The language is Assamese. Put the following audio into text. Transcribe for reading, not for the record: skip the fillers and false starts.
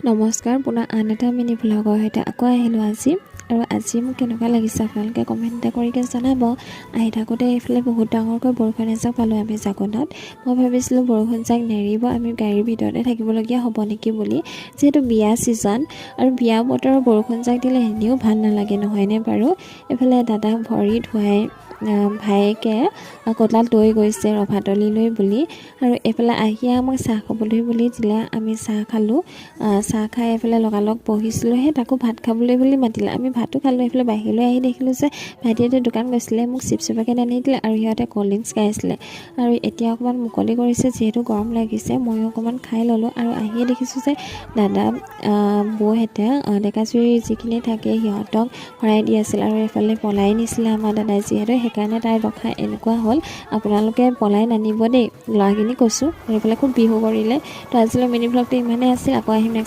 নমস্কাৰ, পুনৰ আন এটা মিনি ভ্লগৰ সৈতে আকৌ আহিলোঁ আজি। আৰু আজি মোক কেনেকুৱা লাগিছে আপোনালোকে কমেণ্ট এটা কৰি জনাব। আহি থাকোঁতে এইফালে বহুত ডাঙৰকৈ বৰষুণ এজাক পালোঁ আমি জাকনত। মই ভাবিছিলোঁ বৰষুণ যাক নেৰিব, আমি গাড়ীৰ ভিতৰতে থাকিবলগীয়া হ'ব নেকি বুলি, যিহেতু বিয়া ছিজন আৰু বিয়া বতৰৰ বৰষুণ যাক দিলে এনেও ভাল নালাগে, নহয়নে বাৰু। এইফালে দাদাক ভৰি ধুৱাই ভায়েকে কঁতাল লৈ গৈছে ৰভাতলিলৈ বুলি, আৰু এইফালে আহি আমাক চাহ খাবলৈ বুলি দিলে। আমি চাহ খালোঁ। চাহ খাই এইফালে লগালগ বহিছিলোঁহে, তাকো ভাত খাবলৈ বুলি মাতিলে। আমি ভাতো খালোঁ। এইফালে বাহিৰলৈ আহি দেখিলোঁ যে ভাইটিহঁতে দোকান গৈছিলে, মোক চিপছ পেকেট আনি দিলে আৰু সিহঁতে ক'ল্ড ড্ৰিংকছ খাই আছিলে। আৰু এতিয়া অকণমান মুকলি কৰিছে, যিহেতু গৰম লাগিছে, ময়ো অকণমান খাই ল'লোঁ। আৰু আহিয়ে দেখিছোঁ যে দাদা বৌহেঁতে ডেকাচুৰী যিখিনি থাকে সিহঁতক শৰাই দি আছিল, আৰু এইফালে পলাই নিছিলে আমাৰ দাদাই, যিহেতু সেইকাৰণে তাইৰ ৰখা এনেকুৱা হ'ল। আপোনালোকে পলাই নানিব দেই, ল'ৰাখিনি কৈছোঁ। এইফালে খুব বিহু কৰিলে। তো আজিলৈ মিনি ভ্লগটো ইমানেই আছিল। আকৌ আহিম নেক্সট